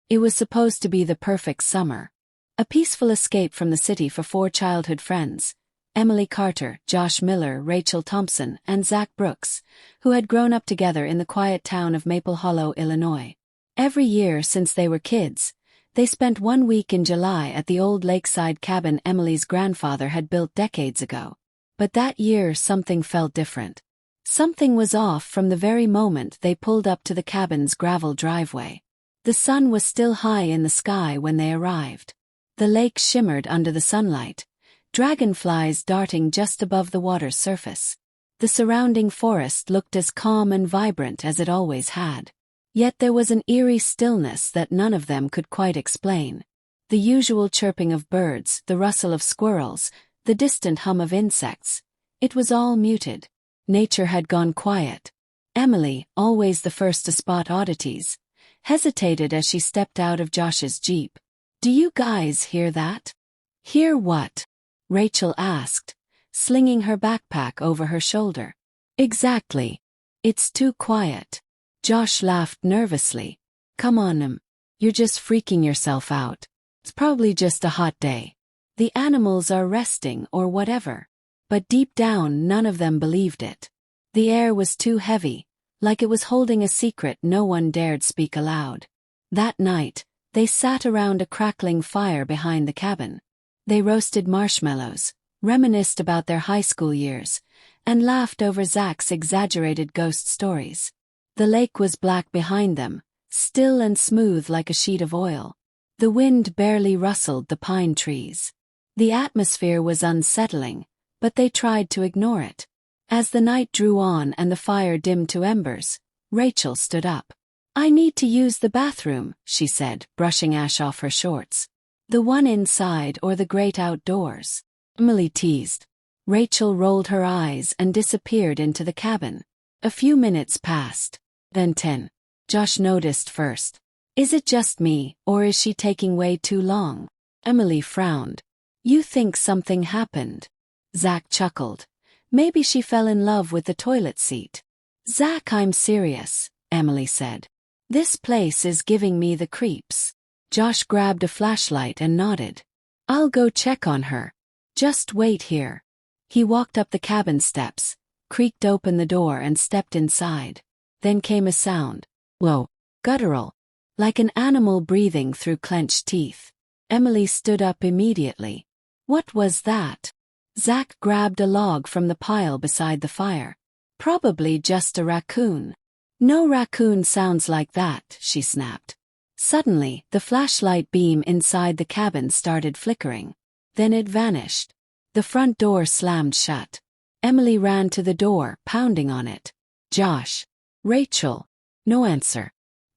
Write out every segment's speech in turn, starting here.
It was supposed to be the perfect summer. A peaceful escape from the city for 4 childhood friends, Emily Carter, Josh Miller, Rachel Thompson, and Zach Brooks, who had grown up together in the quiet town of Maple Hollow, Illinois. Every year since they were kids, they spent 1 week in July at the old lakeside cabin Emily's grandfather had built decades ago. But that year something felt different. Something was off from the very moment they pulled up to the cabin's gravel driveway. The sun was still high in the sky when they arrived. The lake shimmered under the sunlight, dragonflies darting just above the water's surface. The surrounding forest looked as calm and vibrant as it always had. Yet there was an eerie stillness that none of them could quite explain. The usual chirping of birds, the rustle of squirrels, the distant hum of insects. It was all muted. Nature had gone quiet. Emily, always the first to spot oddities, hesitated as she stepped out of Josh's Jeep. "Do you guys hear that?" "Hear what?" Rachel asked, slinging her backpack over her shoulder. "Exactly. It's too quiet." Josh laughed nervously. "Come on, you're just freaking yourself out. It's probably just a hot day. The animals are resting or whatever." But deep down none of them believed it. The air was too heavy, like it was holding a secret no one dared speak aloud. That night, they sat around a crackling fire behind the cabin. They roasted marshmallows, reminisced about their high school years, and laughed over Zach's exaggerated ghost stories. The lake was black behind them, still and smooth like a sheet of oil. The wind barely rustled the pine trees. The atmosphere was unsettling, but they tried to ignore it. As the night drew on and the fire dimmed to embers, Rachel stood up. "I need to use the bathroom," she said, brushing ash off her shorts. "The one inside or the great outdoors?" Emily teased. Rachel rolled her eyes and disappeared into the cabin. A few minutes passed. Then 10. Josh noticed first. "Is it just me, or is she taking way too long?" Emily frowned. "You think something happened?" Zach chuckled. "Maybe she fell in love with the toilet seat." "Zach, I'm serious," Emily said. "This place is giving me the creeps." Josh grabbed a flashlight and nodded. "I'll go check on her. Just wait here." He walked up the cabin steps, creaked open the door and stepped inside. Then came a sound. Low, guttural, like an animal breathing through clenched teeth. Emily stood up immediately. What was that? Zach grabbed a log from the pile beside the fire. "Probably just a raccoon." "No raccoon sounds like that," she snapped. Suddenly, the flashlight beam inside the cabin started flickering. Then it vanished. The front door slammed shut. Emily ran to the door, pounding on it. "Josh." "Rachel." No answer.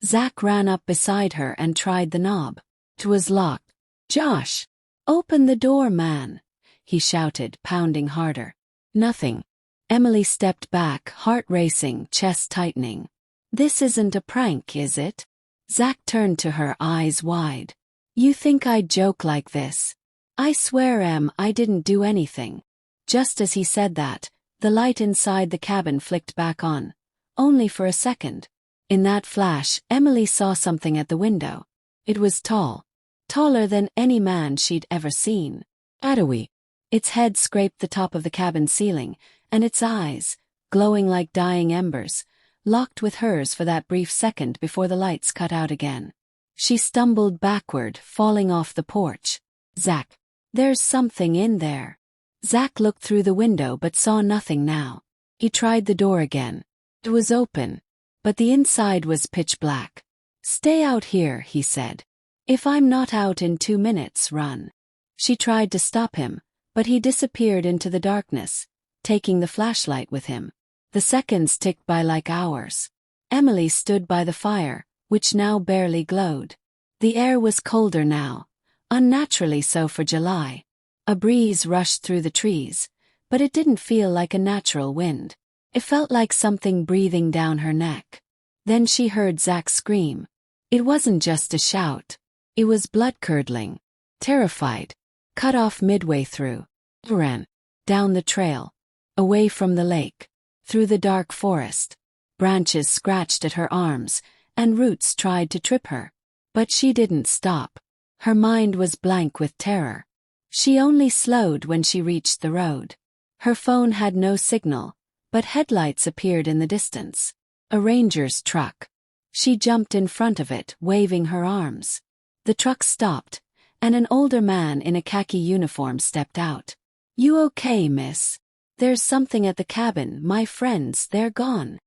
Zach ran up beside her and tried the knob. It was locked. "Josh, open the door, man," he shouted, pounding harder. Nothing. Emily stepped back, heart racing, chest tightening. "This isn't a prank, is it?" Zach turned to her, eyes wide. "You think I'd joke like this?" "I swear, Em, I didn't do anything." Just as he said that, the light inside the cabin flicked back on. Only for a second. In that flash, Emily saw something at the window. It was tall. Taller than any man she'd ever seen. Getaway. Its head scraped the top of the cabin ceiling, and its eyes, glowing like dying embers, locked with hers for that brief second before the lights cut out again. She stumbled backward, falling off the porch. "Zach, there's something in there." Zach looked through the window but saw nothing now. He tried the door again. It was open, but the inside was pitch black. "Stay out here," he said. "If I'm not out in 2 minutes, run." She tried to stop him, but he disappeared into the darkness, taking the flashlight with him. The seconds ticked by like hours. Emily stood by the fire, which now barely glowed. The air was colder now, unnaturally so for July. A breeze rushed through the trees, but it didn't feel like a natural wind. It felt like something breathing down her neck. Then she heard Zach scream. It wasn't just a shout. It was blood-curdling. Terrified. Cut off midway through. He ran. Down the trail. Away from the lake. Through the dark forest. Branches scratched at her arms, and roots tried to trip her. But she didn't stop. Her mind was blank with terror. She only slowed when she reached the road. Her phone had no signal, but headlights appeared in the distance. A ranger's truck. She jumped in front of it, waving her arms. The truck stopped, and an older man in a khaki uniform stepped out. "You okay, miss? There's something at the cabin, my friends, they're gone."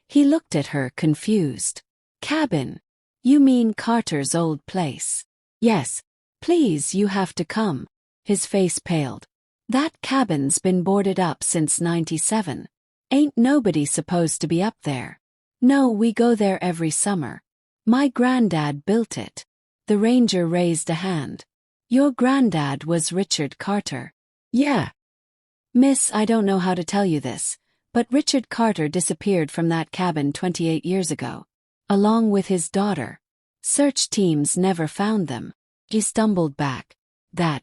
He looked at her, confused. "Cabin? You mean Carter's old place?" "Yes. Please, you have to come." His face paled. "That cabin's been boarded up since '97. Ain't nobody supposed to be up there." "No, we go there every summer. My granddad built it." The ranger raised a hand. "Your granddad was Richard Carter?" "Yeah." "Miss, I don't know how to tell you this, but Richard Carter disappeared from that cabin 28 years ago, along with his daughter. Search teams never found them." He stumbled back. That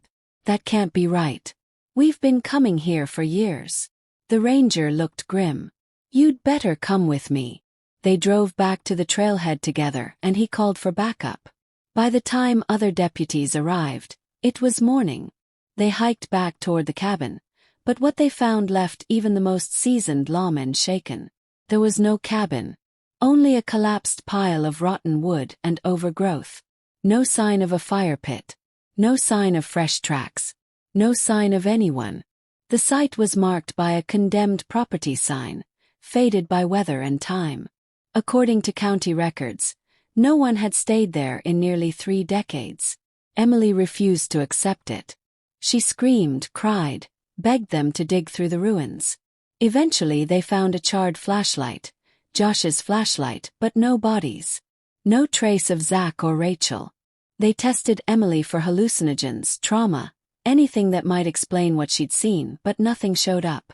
can't be right. We've been coming here for years." The ranger looked grim. "You'd better come with me." They drove back to the trailhead together and he called for backup. By the time other deputies arrived, it was morning. They hiked back toward the cabin, but what they found left even the most seasoned lawmen shaken. There was no cabin. Only a collapsed pile of rotten wood and overgrowth. No sign of a fire pit. No sign of fresh tracks. No sign of anyone. The site was marked by a condemned property sign, faded by weather and time. According to county records, no one had stayed there in nearly 3 decades. Emily refused to accept it. She screamed, cried, begged them to dig through the ruins. Eventually they found a charred flashlight, Josh's flashlight, but no bodies. No trace of Zach or Rachel. They tested Emily for hallucinogens, trauma, anything that might explain what she'd seen, but nothing showed up.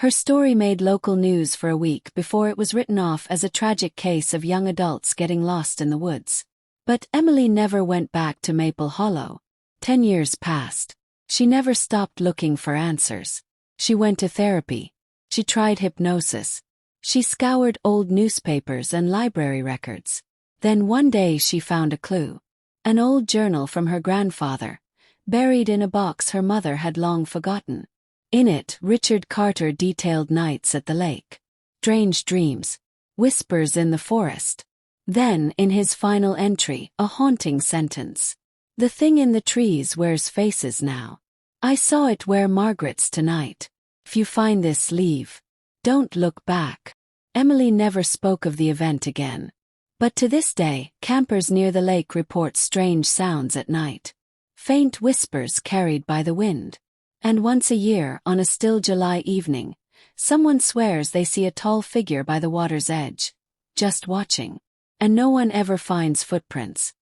Her story made local news for a week before it was written off as a tragic case of young adults getting lost in the woods. But Emily never went back to Maple Hollow. 10 years passed. She never stopped looking for answers. She went to therapy. She tried hypnosis. She scoured old newspapers and library records. Then one day she found a clue. An old journal from her grandfather, buried in a box her mother had long forgotten. In it, Richard Carter detailed nights at the lake. Strange dreams. Whispers in the forest. Then, in his final entry, a haunting sentence. "The thing in the trees wears faces now. I saw it wear Margaret's tonight. If you find this, leave. Don't look back." Emily never spoke of the event again. But to this day, campers near the lake report strange sounds at night. Faint whispers carried by the wind. And once a year, on a still July evening, someone swears they see a tall figure by the water's edge, just watching. And no one ever finds footprints.